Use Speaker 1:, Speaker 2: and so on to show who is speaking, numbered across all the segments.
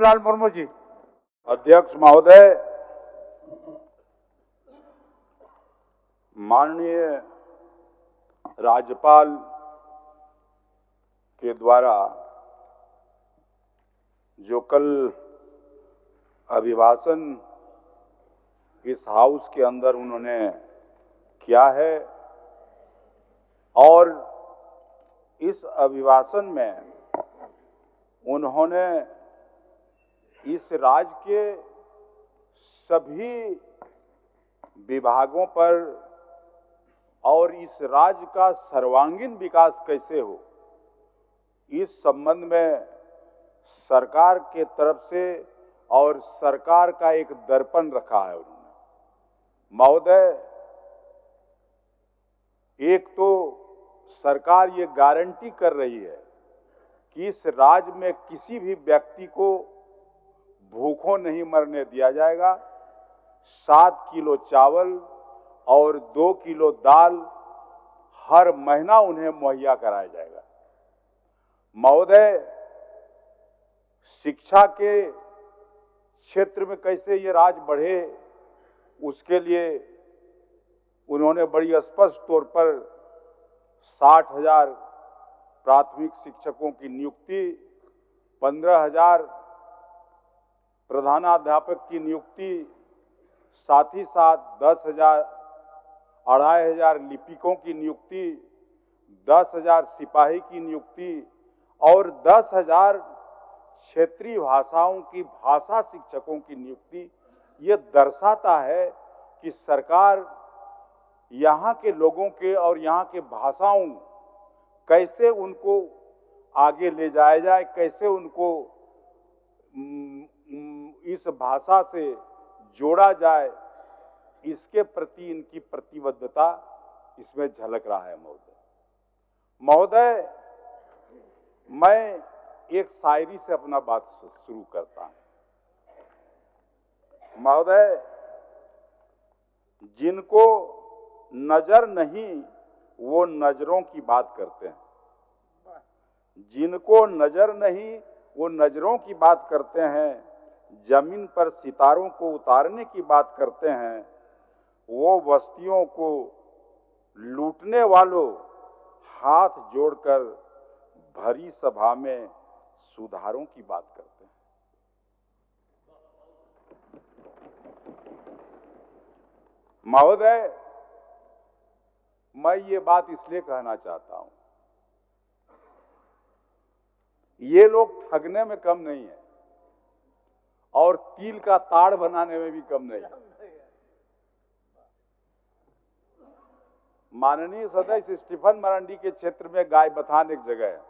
Speaker 1: लाल मुर्मू जी।
Speaker 2: अध्यक्ष महोदय, माननीय राज्यपाल के द्वारा जो कल अभिभाषण इस हाउस के अंदर उन्होंने किया है और इस अभिभाषण में उन्होंने इस राज्य के सभी विभागों पर और इस राज्य का सर्वांगीण विकास कैसे हो, इस संबंध में सरकार के तरफ से और सरकार का एक दर्पण रखा है उन्होंने। महोदय, एक तो सरकार ये गारंटी कर रही है कि इस राज्य में किसी भी व्यक्ति को भूखों नहीं मरने दिया जाएगा। 7 किलो चावल और 2 किलो दाल हर महीना उन्हें मुहैया कराया जाएगा। महोदय, शिक्षा के क्षेत्र में कैसे ये राज्य बढ़े, उसके लिए उन्होंने बड़ी स्पष्ट तौर पर 60,000 प्राथमिक शिक्षकों की नियुक्ति, 15,000 प्रधानाध्यापक की नियुक्ति, साथ ही साथ 10,000 2,500 लिपिकों की नियुक्ति, 10,000 सिपाही की नियुक्ति और 10,000 क्षेत्रीय भाषाओं की भाषा शिक्षकों की नियुक्ति। ये दर्शाता है कि सरकार यहाँ के लोगों के और यहाँ के भाषाओं कैसे उनको आगे ले जाया जाए, कैसे उनको इस भाषा से जोड़ा जाए, इसके प्रति इनकी प्रतिबद्धता इसमें झलक रहा है। महोदय, मैं एक शायरी से अपना बात शुरू करता हूं। महोदय, जिनको नजर नहीं वो नजरों की बात करते हैं, जिनको नजर नहीं वो नजरों की बात करते हैं, जमीन पर सितारों को उतारने की बात करते हैं, वो बस्तियों को लूटने वालों हाथ जोड़कर भरी सभा में सुधारों की बात करते हैं। महोदय, मैं ये बात इसलिए कहना चाहता हूं, ये लोग ठगने में कम नहीं है और तिल का ताड़ बनाने में भी कम नहीं है। माननीय सदस्य स्टीफन मरांडी के क्षेत्र में गायबथान एक जगह है,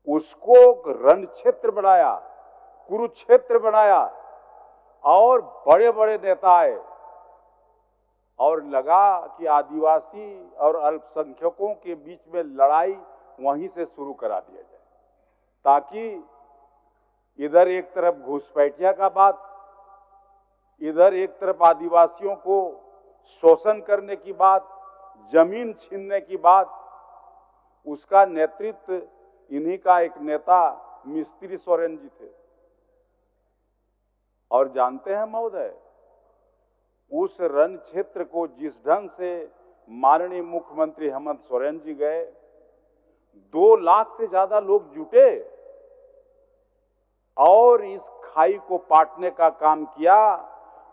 Speaker 2: उसको रण क्षेत्र बनाया, कुरुक्षेत्र बनाया और बड़े बड़े नेता आए और लगा कि आदिवासी और अल्पसंख्यकों के बीच में लड़ाई वहीं से शुरू करा दिया जाए, ताकि इधर एक तरफ घुसपैठिया का बात, इधर एक तरफ आदिवासियों को शोषण करने की बात, जमीन छीनने की बात। उसका नेतृत्व इन्हीं का एक नेता मिस्त्री सोरेन जी थे। और जानते हैं महोदय, उस रण क्षेत्र को जिस ढंग से माननीय मुख्यमंत्री हेमंत सोरेन जी गए, 2 लाख से ज्यादा लोग जुटे और इस खाई को पाटने का काम किया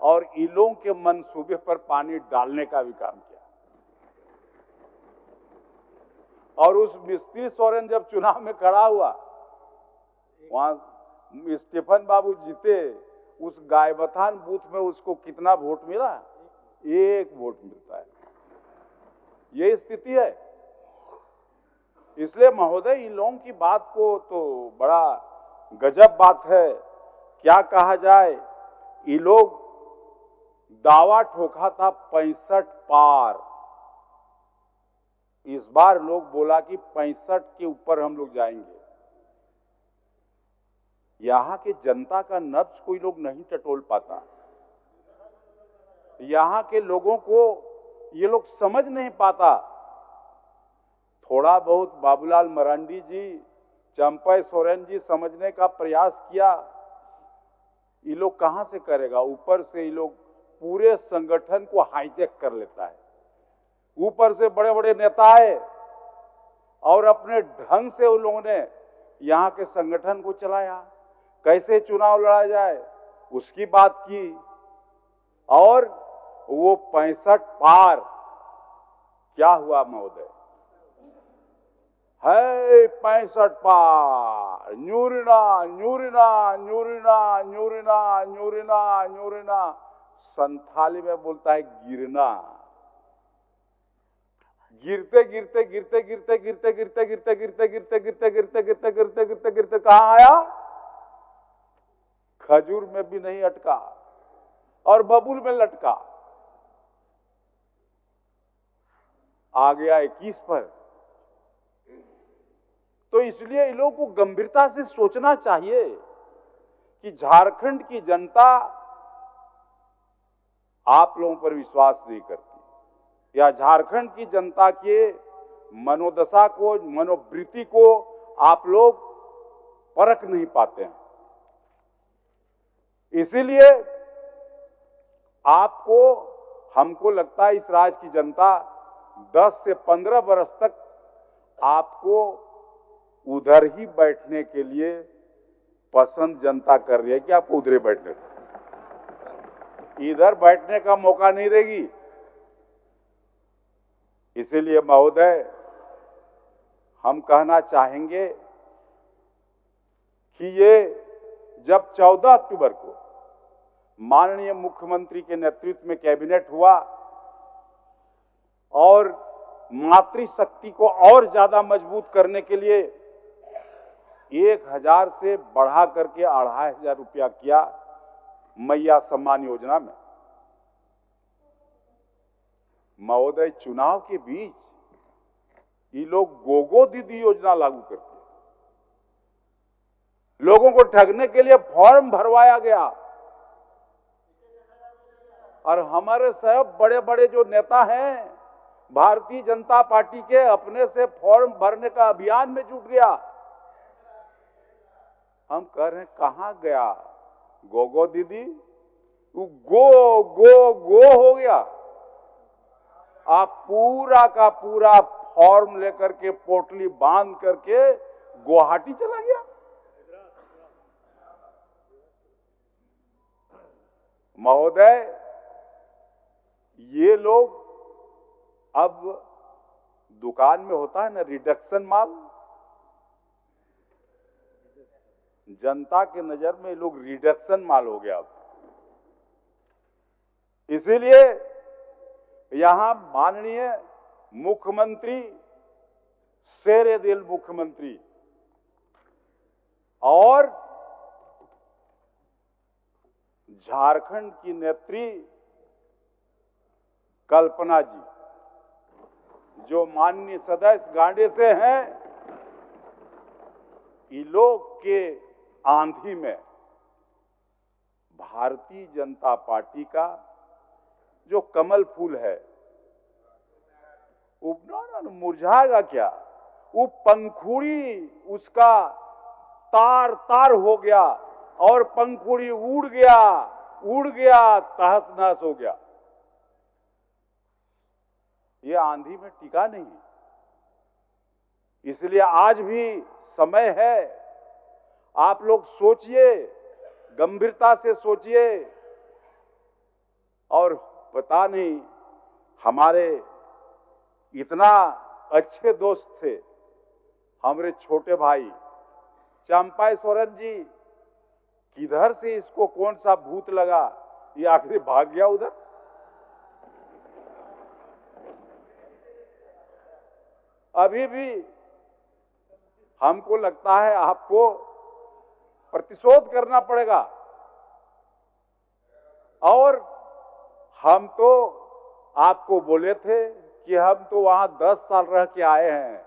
Speaker 2: और ईलों के मंसूबे पर पानी डालने का भी काम किया। और उस मिस्त्री सोरेन जब चुनाव में खड़ा हुआ, वहां स्टीफन बाबू जीते, उस गायबथान बूथ में उसको कितना वोट मिला? 1 वोट मिलता है। ये स्थिति है। इसलिए महोदय, इन लोगों की बात को तो बड़ा गजब बात है, क्या कहा जाए। ये लोग दावा ठोका था 65 पार, इस बार लोग बोला कि 65 के ऊपर हम लोग जाएंगे। यहां के जनता का नब्ज कोई लोग नहीं टटोल पाता, यहां के लोगों को ये लोग समझ नहीं पाता। थोड़ा बहुत बाबूलाल मरांडी जी चंपई सोरेन जी समझने का प्रयास किया, ये लोग कहां से करेगा, ऊपर से ये लोग पूरे संगठन को हाईजैक कर लेता है, ऊपर से बड़े बड़े नेता आए और अपने ढंग से उन लोगों ने यहां के संगठन को चलाया, कैसे चुनाव लड़ा जाए उसकी बात की, और वो 65 पार क्या हुआ महोदय, है 65 पार, न्यूरिना न्यूरिना न्यूरिना न्यूरिना न्यूरिना न्यूरिना, संथाली में बोलता है गिरना, गिरते गिरते गिरते गिरते गिरते गिरते गिरते गिरते गिरते गिरते गिरते गिरते गिरते गिरते गिरते कहां आया, खजूर में भी नहीं अटका और बबूल में लटका, आ गया 21 पर। तो इसलिए इन लोगों को गंभीरता से सोचना चाहिए कि झारखंड की जनता आप लोगों पर विश्वास नहीं करती, या झारखंड की जनता के मनोदशा को, मनोवृत्ति को आप लोग परख नहीं पाते हैं। इसीलिए आपको, हमको लगता है इस राज्य की जनता 10 से 15 वर्ष तक आपको उधर ही बैठने के लिए पसंद जनता कर रही है कि आपको उधर बैठने, इधर बैठने का मौका नहीं देगी। इसीलिए महोदय हम कहना चाहेंगे कि ये जब 14 अक्टूबर को माननीय मुख्यमंत्री के नेतृत्व में कैबिनेट हुआ और मातृशक्ति को और ज्यादा मजबूत करने के लिए 1000 से बढ़ा करके 2500 रुपया किया मैया सम्मान योजना में, महोदय चुनाव के बीच ये लोग गोगो दीदी योजना लागू करते, लोगों को ठगने के लिए फॉर्म भरवाया गया, और हमारे सब बड़े बड़े जो नेता हैं भारतीय जनता पार्टी के, अपने से फॉर्म भरने का अभियान में जुट गया। हम कह रहे हैं कहां गया गोगो दीदी, वो गो गो गो हो गया, आप पूरा का पूरा फॉर्म लेकर के पोटली बांध करके गुवाहाटी चला गया। महोदय ये लोग अब दुकान में होता है ना रिडक्शन माल, जनता के नजर में लोग रिडक्शन माल हो गया अब। इसीलिए यहां माननीय मुख्यमंत्री, शेरे दिल मुख्यमंत्री और झारखंड की नेत्री कल्पना जी, जो माननीय सदस्य गांडे से हैं, ये लोग के आंधी में भारतीय जनता पार्टी का जो कमल फूल है वो मुरझाएगा क्या, वो पंखुड़ी उसका तार तार हो गया और पंखुड़ी उड़ गया तहस नहस हो गया। ये आंधी में टिका नहीं, इसलिए आज भी समय है, आप लोग सोचिए, गंभीरता से सोचिए। और पता नहीं हमारे इतना अच्छे दोस्त थे हमारे छोटे भाई चंपई सोरेन जी, किधर से इसको कौन सा भूत लगा, ये आखिर भाग गया उधर। अभी भी हमको लगता है आपको प्रतिशोध करना पड़ेगा, और हम तो आपको बोले थे कि हम तो वहां 10 साल रह के आए हैं,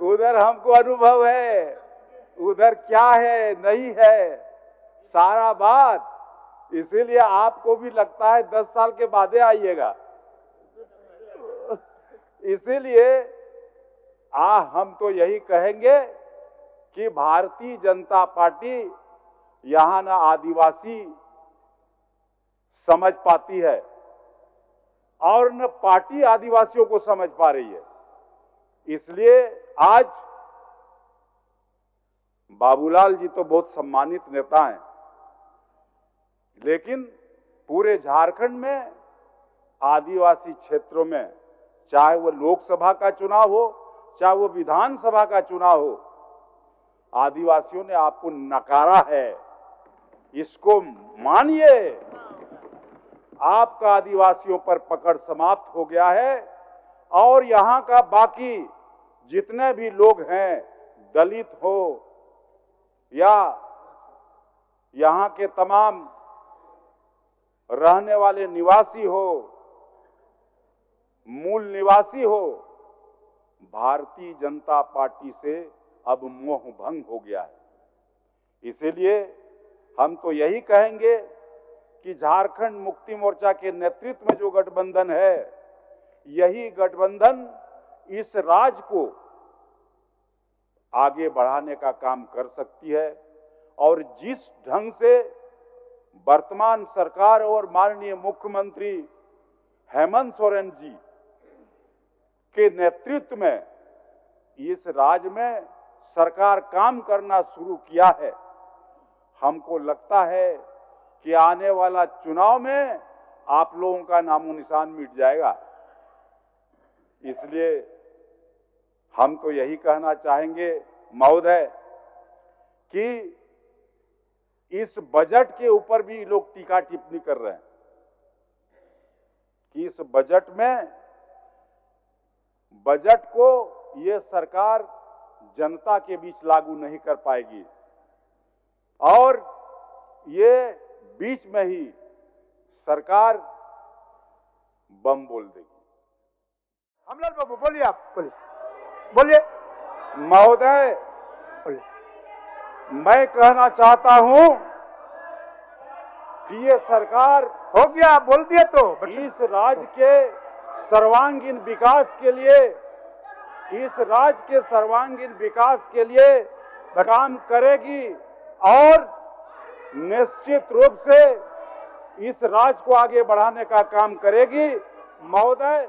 Speaker 2: उधर हमको अनुभव है, उधर क्या है नहीं है सारा बात, इसीलिए आपको भी लगता है 10 साल के बाद आइएगा। इसीलिए हम तो यही कहेंगे कि भारतीय जनता पार्टी यहां ना आदिवासी समझ पाती है और न पार्टी आदिवासियों को समझ पा रही है। इसलिए आज बाबूलाल जी तो बहुत सम्मानित नेता हैं, लेकिन पूरे झारखंड में आदिवासी क्षेत्रों में, चाहे वो लोकसभा का चुनाव हो, चाहे वो विधानसभा का चुनाव हो, आदिवासियों ने आपको नकारा है। इसको मानिए, आपका आदिवासियों पर पकड़ समाप्त हो गया है और यहां का बाकी जितने भी लोग हैं, दलित हो या यहां के तमाम रहने वाले निवासी हो, मूल निवासी हो, भारतीय जनता पार्टी से अब मोह भंग हो गया है। इसीलिए हम तो यही कहेंगे कि झारखंड मुक्ति मोर्चा के नेतृत्व में जो गठबंधन है, यही गठबंधन इस राज्य को आगे बढ़ाने का काम कर सकती है। और जिस ढंग से वर्तमान सरकार और माननीय मुख्यमंत्री हेमंत सोरेन जी के नेतृत्व में इस राज्य में सरकार काम करना शुरू किया है, हमको लगता है कि आने वाला चुनाव में आप लोगों का नामो निशान मिट जाएगा। इसलिए हम तो यही कहना चाहेंगे महोदय कि इस बजट के ऊपर भी लोग टीका टिप्पणी कर रहे हैं कि इस बजट को ये सरकार जनता के बीच लागू नहीं कर पाएगी और ये बीच में ही सरकार बम बोल देगी।
Speaker 1: हमलाल बाबू बोलिए, आप बोलिए
Speaker 2: महोदय, मैं कहना चाहता हूं कि ये सरकार
Speaker 1: हो गया, बोल दिया तो
Speaker 2: इस राज्य के सर्वांगीण विकास के लिए, इस राज्य के सर्वांगीण विकास के लिए काम करेगी और निश्चित रूप से इस राज्य को आगे बढ़ाने का काम करेगी। महोदय,